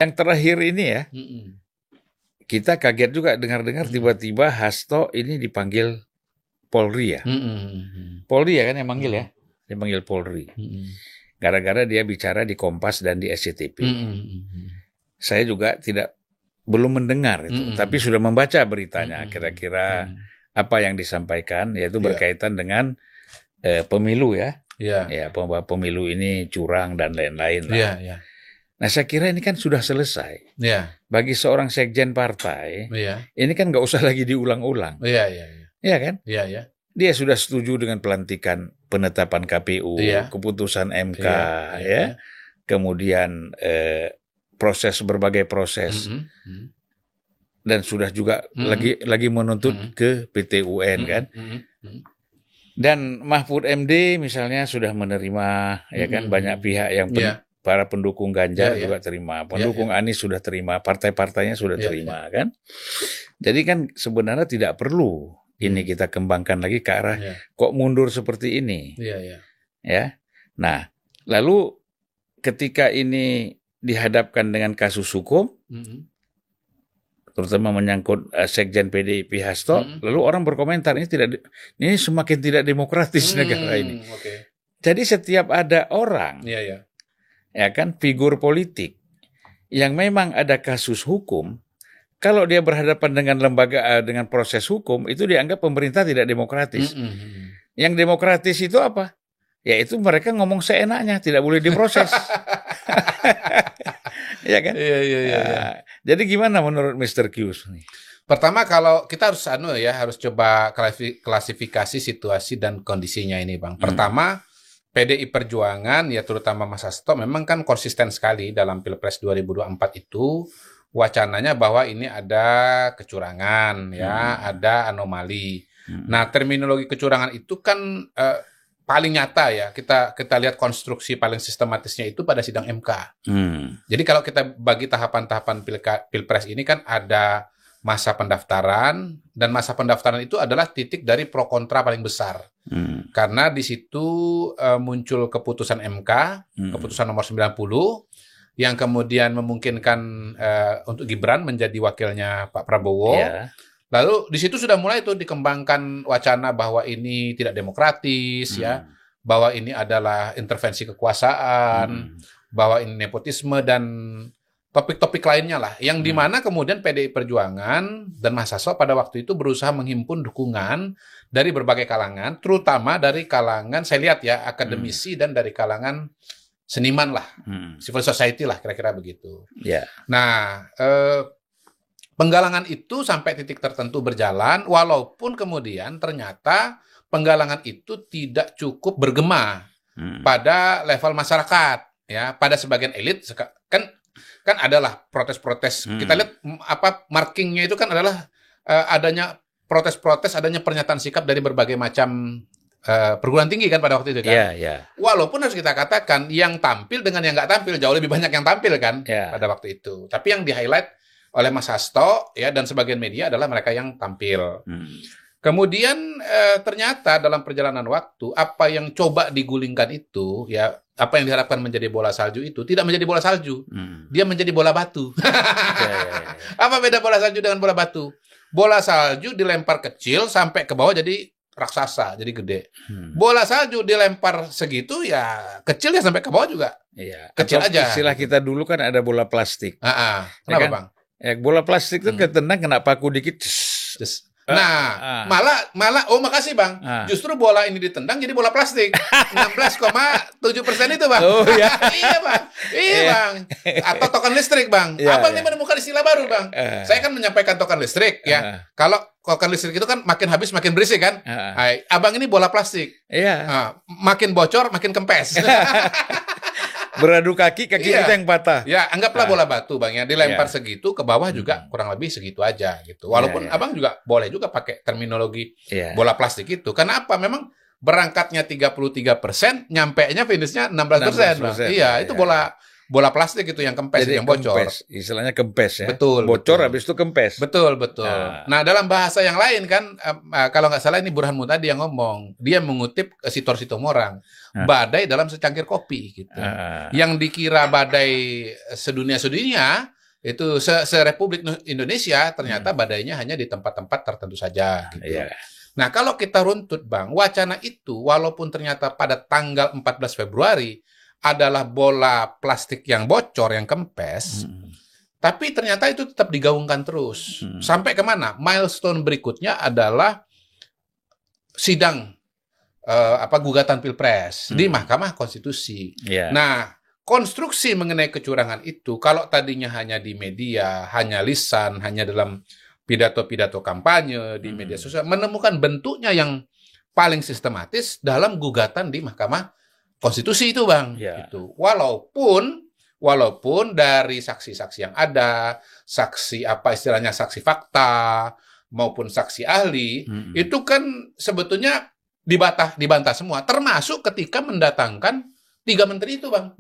Yang terakhir ini ya, kita kaget juga dengar-dengar tiba-tiba Hasto ini dipanggil Polri ya. Polri ya kan yang manggil ya, dipanggil Polri. Gara-gara dia bicara di Kompas dan di SCTV. Saya juga belum mendengar itu, tapi sudah membaca beritanya. Kira-kira apa yang disampaikan, yaitu berkaitan dengan pemilu ya. Ya, bahwa pemilu ini curang dan lain-lain. Nah, saya kira ini kan sudah selesai. Bagi seorang sekjen partai, ini kan nggak usah lagi diulang-ulang. Iya kan? Dia sudah setuju dengan pelantikan penetapan KPU, keputusan MK, kemudian berbagai proses, dan sudah juga lagi menuntut ke PT UN kan. Dan Mahfud MD misalnya sudah menerima, ya kan, banyak pihak yang para pendukung Ganjar juga terima, pendukung Anies sudah terima, partai-partainya sudah terima kan. Jadi kan sebenarnya tidak perlu ini kita kembangkan lagi ke arah kok mundur seperti ini. Ya. Nah, lalu ketika ini dihadapkan dengan kasus hukum, terutama menyangkut Sekjen PDIP Hasto, lalu orang berkomentar ini semakin tidak demokratis negara ini. Jadi setiap ada orang, ya kan, figur politik yang memang ada kasus hukum, kalau dia berhadapan dengan dengan proses hukum, itu dianggap pemerintah tidak demokratis. Yang demokratis itu apa? Yaitu mereka ngomong seenaknya, tidak boleh diproses. Ya kan? Iya. Jadi gimana menurut Mr. Qs nih? Pertama, kalau kita harus coba klasifikasi situasi dan kondisinya ini, Bang. Pertama, PDI Perjuangan ya terutama Mas Hasto memang kan konsisten sekali dalam Pilpres 2024 itu wacananya bahwa ini ada kecurangan ada anomali. Nah, terminologi kecurangan itu kan paling nyata ya, kita lihat konstruksi paling sistematisnya itu pada sidang MK. Jadi kalau kita bagi tahapan-tahapan Pilpres ini kan ada masa pendaftaran, dan masa pendaftaran itu adalah titik dari pro kontra paling besar. Karena di situ muncul keputusan MK, keputusan nomor 90, yang kemudian memungkinkan untuk Gibran menjadi wakilnya Pak Prabowo. Lalu di situ sudah mulai tuh dikembangkan wacana bahwa ini tidak demokratis, bahwa ini adalah intervensi kekuasaan, bahwa ini nepotisme dan topik-topik lainnya lah, yang dimana kemudian PDI Perjuangan dan Mas Hasto pada waktu itu berusaha menghimpun dukungan dari berbagai kalangan, terutama dari kalangan, saya lihat ya, akademisi dan dari kalangan seniman lah, civil society lah, kira-kira begitu. Nah, penggalangan itu sampai titik tertentu berjalan, walaupun kemudian ternyata penggalangan itu tidak cukup bergema pada level masyarakat, ya, pada sebagian elit kan adalah protes-protes. Kita lihat markingnya itu kan adalah adanya protes-protes, adanya pernyataan sikap dari berbagai macam perguruan tinggi kan pada waktu itu kan. Walaupun harus kita katakan yang tampil dengan yang nggak tampil jauh lebih banyak yang tampil kan pada waktu itu. Tapi yang di-highlight oleh Mas Hasto ya dan sebagian media adalah mereka yang tampil. Kemudian ternyata dalam perjalanan waktu apa yang coba digulingkan itu ya, apa yang diharapkan menjadi bola salju itu tidak menjadi bola salju. Dia menjadi bola batu. Apa beda bola salju dengan bola batu? Bola salju dilempar kecil sampai ke bawah jadi raksasa, jadi gede. Bola salju dilempar segitu ya kecil ya sampai ke bawah juga. Kecil aja. Istilah kita dulu kan ada bola plastik. Kenapa, ya kan? Bang? Bola plastik itu ketendang kena paku dikit. Nah, malah, makasih Bang. Justru bola ini ditendang jadi bola plastik. 16,7% itu Bang. Oh ya. Iya Bang. Bang. Atau token listrik Bang. Abang ini menemukan istilah baru Bang. Saya kan menyampaikan token listrik ya. Kalau token listrik itu kan makin habis makin berisik kan. Abang ini bola plastik. Makin bocor makin kempes. Beradu kaki kita yang patah. Ya, anggaplah bola batu Bang ya, dilempar segitu ke bawah juga kurang lebih segitu aja gitu. Walaupun Abang juga boleh juga pakai terminologi bola plastik itu. Kenapa? Memang berangkatnya 33%, nyampenya finishnya 16%. Bang. Itu bola bola plastik itu yang kempes, Jadi yang bocor. kempes, istilahnya kempes ya. Betul. Bocor betul. habis itu kempes. Betul. Nah, dalam bahasa yang lain kan, kalau nggak salah ini Burhan Mutadi yang ngomong, dia mengutip Sitor Sitomorang, badai dalam secangkir kopi gitu. Yang dikira badai sedunia itu se-Republik Indonesia, ternyata badainya hanya di tempat-tempat tertentu saja gitu. Nah, kalau kita runtut, Bang, wacana itu walaupun ternyata pada tanggal 14 Februari adalah bola plastik yang bocor, yang kempes, tapi ternyata itu tetap digaungkan terus. Sampai kemana? Milestone berikutnya adalah sidang gugatan Pilpres di Mahkamah Konstitusi. Nah, konstruksi mengenai kecurangan itu, kalau tadinya hanya di media, hanya lisan, hanya dalam pidato-pidato kampanye di media sosial, menemukan bentuknya yang paling sistematis dalam gugatan di Mahkamah Konstitusi itu, Bang. Gitu. Walaupun dari saksi-saksi yang ada, saksi saksi fakta maupun saksi ahli, itu kan sebetulnya dibantah semua, termasuk ketika mendatangkan 3 menteri itu, Bang.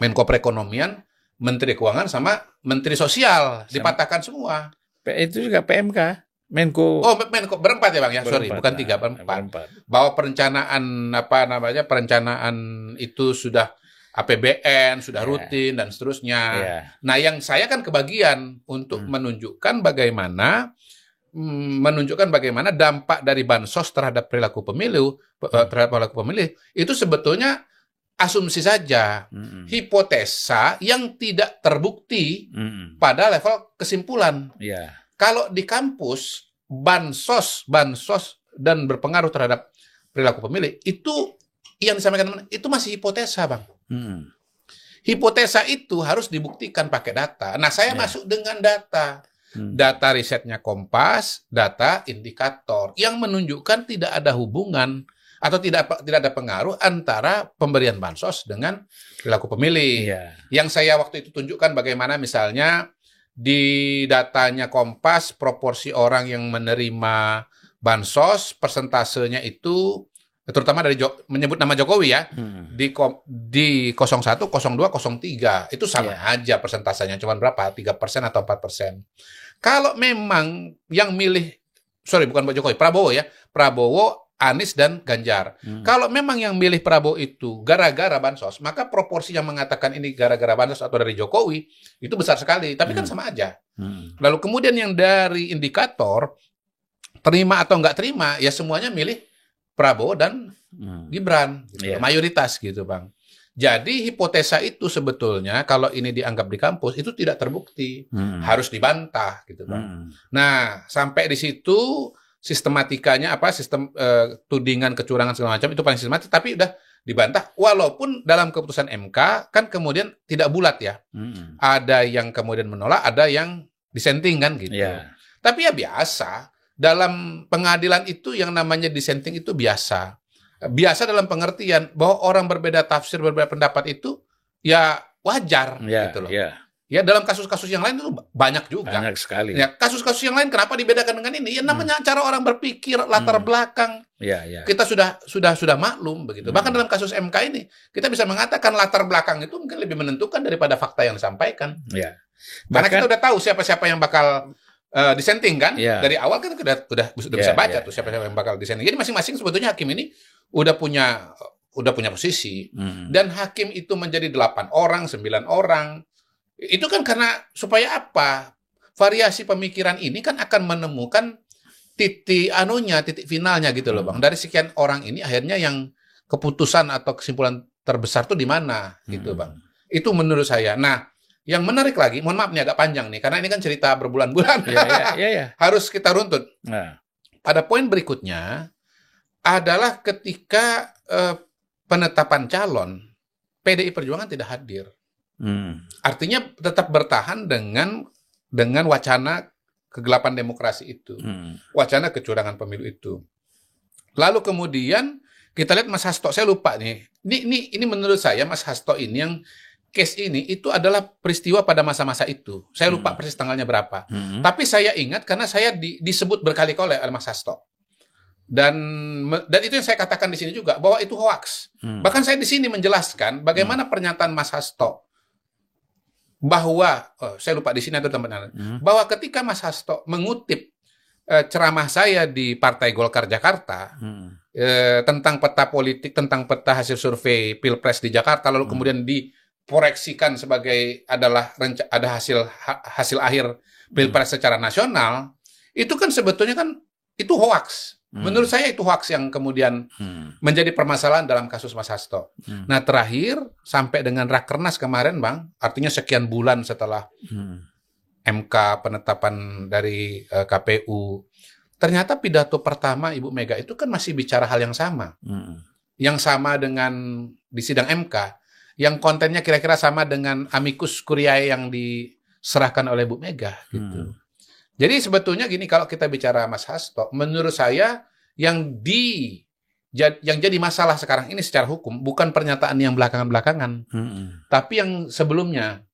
Menko Perekonomian, Menteri Keuangan, sama Menteri Sosial, dipatahkan semua. Itu juga PMK, Menko. Oh, Menko berempat ya, Bang, ya. Sorry, bukan 3, berempat. Bahwa perencanaan perencanaan itu sudah APBN, sudah rutin dan seterusnya. Nah, yang saya kan kebagian untuk menunjukkan bagaimana dampak dari bansos terhadap perilaku pemilu itu sebetulnya asumsi saja, hipotesa yang tidak terbukti pada level kesimpulan. Kalau di kampus bansos dan berpengaruh terhadap perilaku pemilih, itu yang disampaikan itu masih hipotesa, Bang. Hipotesa itu harus dibuktikan pakai data. Nah, saya masuk dengan data. Data risetnya Kompas, data indikator yang menunjukkan tidak ada hubungan atau tidak ada pengaruh antara pemberian bansos dengan perilaku pemilih. Yang saya waktu itu tunjukkan bagaimana misalnya di datanya Kompas, proporsi orang yang menerima bansos, persentasenya itu terutama dari menyebut nama Jokowi ya, di 01, 02, 03 itu sama aja persentasenya, cuma berapa? 3% atau 4%. Kalau memang yang milih, bukan Pak Jokowi, Prabowo, Anies dan Ganjar. Kalau memang yang milih Prabowo itu gara-gara bansos, maka proporsi yang mengatakan ini gara-gara bansos atau dari Jokowi itu besar sekali. Tapi kan sama aja. Lalu kemudian yang dari indikator terima atau nggak terima, ya semuanya milih Prabowo dan Gibran, gitu. Mayoritas gitu, Bang. Jadi hipotesa itu sebetulnya kalau ini dianggap di kampus itu tidak terbukti, harus dibantah, gitu, Bang. Nah, sampai di situ sistematikanya sistem tudingan kecurangan segala macam itu paling sistematis, tapi udah dibantah. Walaupun dalam keputusan MK kan kemudian tidak bulat ya, ada yang kemudian menolak, ada yang dissenting kan gitu. Tapi ya biasa. Dalam pengadilan itu yang namanya dissenting itu biasa. Biasa dalam pengertian bahwa orang berbeda tafsir, berbeda pendapat itu ya wajar gitu loh. Ya dalam kasus-kasus yang lain itu banyak juga. Banyak sekali. Ya, kasus-kasus yang lain kenapa dibedakan dengan ini? Ya namanya cara orang berpikir, latar belakang. Kita sudah maklum begitu. Bahkan dalam kasus MK ini kita bisa mengatakan latar belakang itu mungkin lebih menentukan daripada fakta yang disampaikan. Karena kita udah tahu siapa-siapa yang bakal dissenting kan, dari awal kan udah bisa baca tuh siapa yang bakal dissenting. Jadi masing-masing sebetulnya hakim ini udah punya posisi, dan hakim itu menjadi 8 orang, 9 orang. Itu kan karena supaya apa? Variasi pemikiran ini kan akan menemukan titik finalnya gitu loh, Bang. Dari sekian orang ini akhirnya yang keputusan atau kesimpulan terbesar tuh di mana gitu, Bang. Itu menurut saya. Nah, yang menarik lagi, mohon maaf nih agak panjang nih, karena ini kan cerita berbulan-bulan. Harus kita runtut. Pada poin berikutnya adalah ketika penetapan calon, PDI Perjuangan tidak hadir. Artinya tetap bertahan dengan wacana kegelapan demokrasi itu, wacana kecurangan pemilu itu. Lalu kemudian kita lihat Mas Hasto, saya lupa nih. Ini menurut saya Mas Hasto ini yang case ini itu adalah peristiwa pada masa-masa itu. Saya lupa persis tanggalnya berapa. Tapi saya ingat karena saya disebut berkali-kali oleh Mas Hasto. Dan itu yang saya katakan di sini juga bahwa itu hoax. Bahkan saya di sini menjelaskan bagaimana pernyataan Mas Hasto bahwa saya lupa di sini ada teman-teman bahwa ketika Mas Hasto mengutip ceramah saya di Partai Golkar Jakarta tentang peta politik, tentang peta hasil survei Pilpres di Jakarta, lalu kemudian diproyeksikan sebagai ada hasil akhir Pilpres secara nasional, itu kan sebetulnya kan itu hoaks. Menurut saya itu hoaks yang kemudian menjadi permasalahan dalam kasus Mas Hasto. Nah, terakhir sampai dengan Rakernas kemarin, Bang, artinya sekian bulan setelah MK penetapan dari KPU, ternyata pidato pertama Ibu Mega itu kan masih bicara hal yang sama. Yang sama dengan di sidang MK, yang kontennya kira-kira sama dengan amicus curiae yang diserahkan oleh Bu Mega gitu. Jadi sebetulnya gini, kalau kita bicara Mas Hasto, menurut saya yang jadi masalah sekarang ini secara hukum bukan pernyataan yang belakangan-belakangan, tapi yang sebelumnya,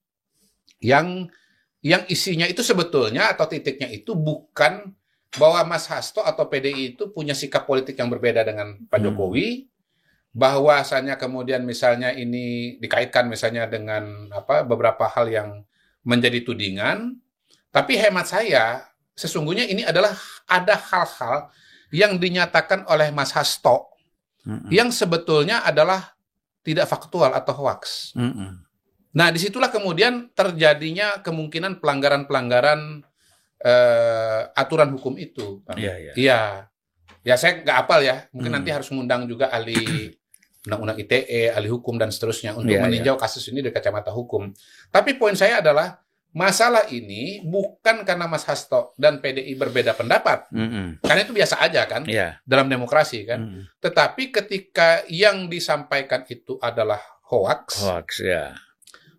yang isinya itu sebetulnya atau titiknya itu bukan bahwa Mas Hasto atau PDI itu punya sikap politik yang berbeda dengan Pak Jokowi, bahwasanya kemudian misalnya ini dikaitkan misalnya dengan beberapa hal yang menjadi tudingan. Tapi hemat saya, sesungguhnya ini adalah ada hal-hal yang dinyatakan oleh Mas Hasto yang sebetulnya adalah tidak faktual atau hoaks. Nah, disitulah kemudian terjadinya kemungkinan pelanggaran-pelanggaran aturan hukum itu. Iya. Ya, saya nggak hafal ya. Mungkin nanti harus mengundang juga ahli undang-undang ITE, ahli hukum, dan seterusnya untuk meninjau kasus ini dari kacamata hukum. Tapi poin saya adalah, masalah ini bukan karena Mas Hasto dan PDI berbeda pendapat, karena itu biasa aja kan dalam demokrasi kan. Tetapi ketika yang disampaikan itu adalah hoaks,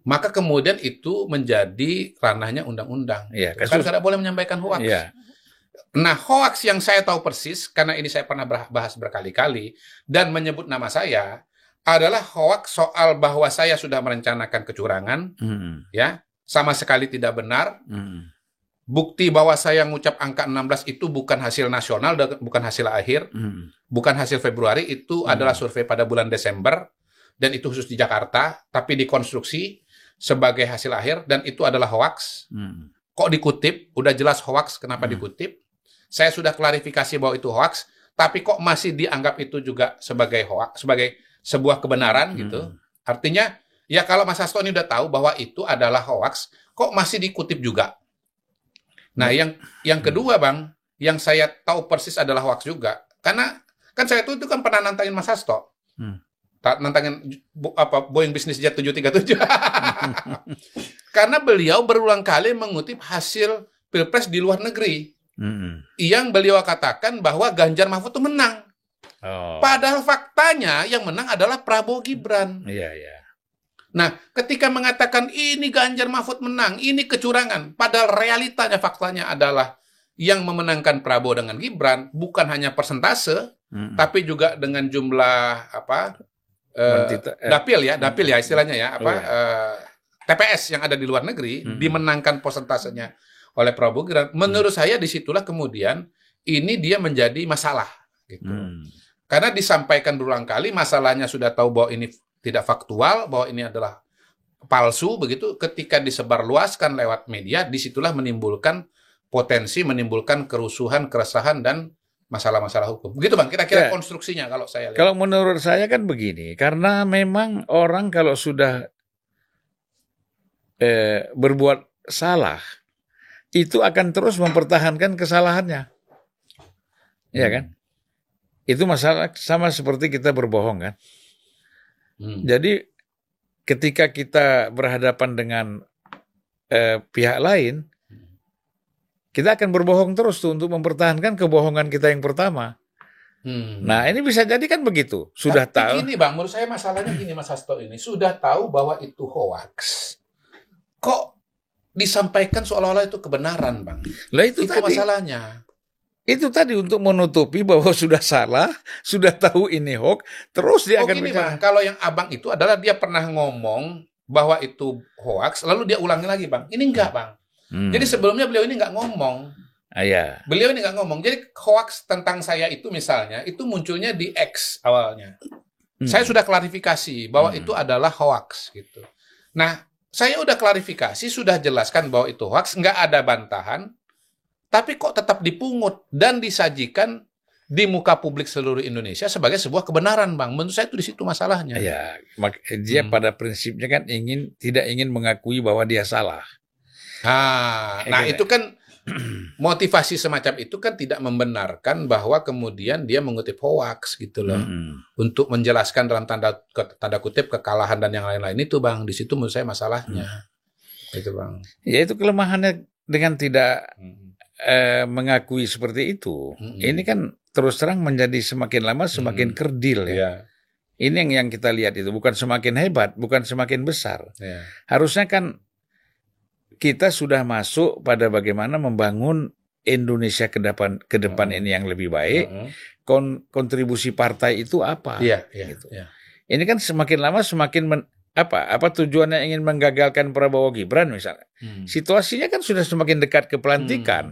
maka kemudian itu menjadi ranahnya undang-undang. Kan tidak boleh menyampaikan hoaks. Nah, hoaks yang saya tahu persis, karena ini saya pernah bahas berkali-kali dan menyebut nama saya, adalah hoaks soal bahwa saya sudah merencanakan kecurangan, ya. Sama sekali tidak benar. Bukti bahwa saya ngucap angka 16 itu bukan hasil nasional, bukan hasil akhir, bukan hasil Februari, itu adalah survei pada bulan Desember, dan itu khusus di Jakarta, tapi dikonstruksi sebagai hasil akhir, dan itu adalah hoaks. Kok dikutip? Udah jelas hoaks, kenapa dikutip? Saya sudah klarifikasi bahwa itu hoaks, tapi kok masih dianggap itu juga sebagai hoaks, sebagai sebuah kebenaran gitu. Artinya, ya kalau Mas Hasto ini udah tahu bahwa itu adalah hoaks, kok masih dikutip juga? Nah, yang kedua, Bang, yang saya tahu persis adalah hoaks juga. Karena kan saya itu kan pernah nantangin Mas Hasto. Nantangin Boeing Business Jet 737. Karena beliau berulang kali mengutip hasil Pilpres di luar negeri. Yang beliau katakan bahwa Ganjar Mahfud itu menang. Padahal faktanya yang menang adalah Prabowo Gibran. Nah, ketika mengatakan ini Ganjar Mahfud menang, ini kecurangan, padahal realitanya, faktanya adalah yang memenangkan Prabowo dengan Gibran bukan hanya persentase, tapi juga dengan jumlah dapil ya istilahnya ya, TPS yang ada di luar negeri, dimenangkan persentasenya oleh Prabowo Gibran. Menurut saya disitulah kemudian ini dia menjadi masalah gitu. Karena disampaikan berulang kali, masalahnya sudah tahu bahwa ini tidak faktual, bahwa ini adalah palsu, begitu. Ketika disebarluaskan lewat media, disitulah menimbulkan potensi, menimbulkan kerusuhan, keresahan, dan masalah-masalah hukum. Begitu, Bang, kira-kira konstruksinya kalau saya lihat. Kalau menurut saya kan begini, karena memang orang kalau sudah berbuat salah, itu akan terus mempertahankan kesalahannya. Ya kan? Itu masalah sama seperti kita berbohong kan? Jadi ketika kita berhadapan dengan pihak lain, kita akan berbohong terus tuh untuk mempertahankan kebohongan kita yang pertama. Nah, ini bisa jadi kan begitu. Sudah tahu. Gini, Bang, menurut saya masalahnya gini, Mas Hasto ini sudah tahu bahwa itu hoaks. Kok disampaikan seolah-olah itu kebenaran, Bang? Lah itu tadi masalahnya. Itu tadi untuk menutupi bahwa sudah salah, sudah tahu ini hoax, terus dia akan gini, bicara. Bang, kalau yang Abang itu adalah dia pernah ngomong bahwa itu hoax, lalu dia ulangi lagi, Bang. Ini enggak, Bang. Jadi sebelumnya beliau ini enggak ngomong. Beliau ini enggak ngomong. Jadi hoax tentang saya itu misalnya, itu munculnya di X awalnya. Saya sudah klarifikasi bahwa itu adalah hoax gitu. Nah, saya udah klarifikasi, sudah jelaskan bahwa itu hoax, nggak ada bantahan, tapi kok tetap dipungut dan disajikan di muka publik seluruh Indonesia sebagai sebuah kebenaran, Bang. Menurut saya itu di situ masalahnya. Ya, dia pada prinsipnya kan tidak ingin mengakui bahwa dia salah. Nah itu kan motivasi semacam itu kan tidak membenarkan bahwa kemudian dia mengutip hoax gitu loh. Untuk menjelaskan dalam tanda kutip kekalahan dan yang lain-lain itu, Bang. Di situ menurut saya masalahnya. Itu, Bang. Ya itu kelemahannya dengan tidak mengakui seperti itu. Ini kan terus terang menjadi semakin lama semakin kerdil ya. Yeah. Ini yang kita lihat itu bukan semakin hebat, bukan semakin besar. Yeah. Harusnya kan kita sudah masuk pada bagaimana membangun Indonesia ke depan ini yang lebih baik. Kontribusi partai itu apa? Gitu. Ini kan semakin lama semakin apa tujuannya ingin menggagalkan Prabowo Gibran misalnya. Situasinya kan sudah semakin dekat ke pelantikan.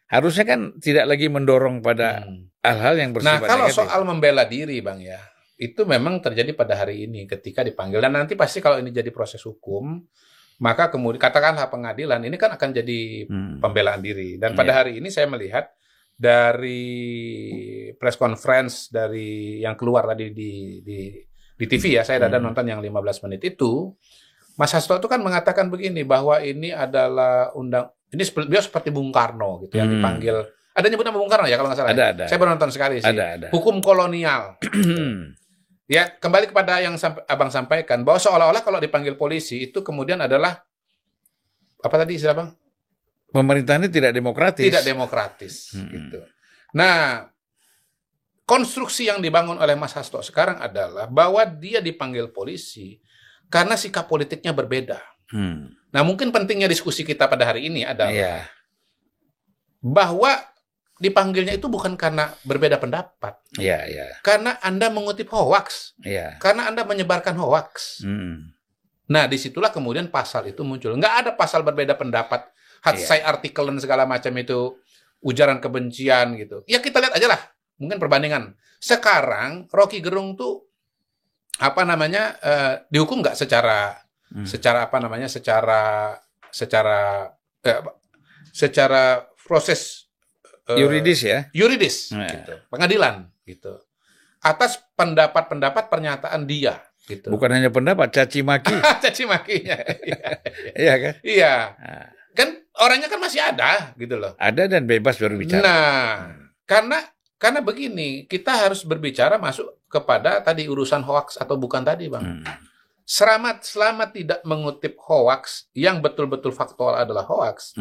Harusnya kan tidak lagi mendorong pada hal-hal yang bersifat negatif. Nah, kalau negatif. soal membela diri, Bang, ya, itu memang terjadi pada hari ini ketika dipanggil. Dan nanti pasti kalau ini jadi proses hukum, maka kemudian katakanlah pengadilan, ini kan akan jadi pembelaan diri. Dan pada hari ini saya melihat dari press conference dari yang keluar tadi di TV ya, saya ada nonton yang 15 menit itu, Mas Hasto itu kan mengatakan begini, bahwa ini adalah ini beliau seperti Bung Karno gitu yang dipanggil. Ada nyebut nama Bung Karno ya kalau nggak salah? Ada. Saya baru nonton sekali sih. Ada. Hukum kolonial. Ya, kembali kepada yang Abang sampaikan, bahwa seolah-olah kalau dipanggil polisi itu kemudian adalah apa tadi istilah Bang? Pemerintahan ini tidak demokratis. Tidak demokratis gitu. Nah, konstruksi yang dibangun oleh Mas Hasto sekarang adalah bahwa dia dipanggil polisi karena sikap politiknya berbeda. Nah, mungkin pentingnya diskusi kita pada hari ini adalah bahwa dipanggilnya itu bukan karena berbeda pendapat. Karena Anda mengutip hoax. Karena Anda menyebarkan hoax. Nah, disitulah kemudian pasal itu muncul. Nggak ada pasal berbeda pendapat, hatsai artikel dan segala macam itu, ujaran kebencian gitu. Ya kita lihat aja lah. Mungkin perbandingan. Sekarang Rocky Gerung tuh dihukum nggak secara proses yuridis ya? Yuridis, gitu. Pengadilan, gitu. Atas pendapat-pendapat pernyataan dia, gitu. Bukan hanya pendapat, caci maki. Caci makinya. Iya kan? Iya. Kan orangnya kan masih ada, gitu loh. Ada dan bebas berbicara. Nah, karena begini, kita harus berbicara masuk kepada tadi urusan hoax atau bukan tadi, Bang. Selama tidak mengutip hoax yang betul-betul faktual adalah hoax,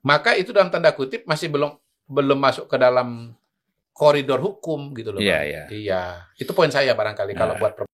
maka itu dalam tanda kutip masih belum masuk ke dalam koridor hukum gitu loh. Iya. Itu poin saya barangkali kalau buat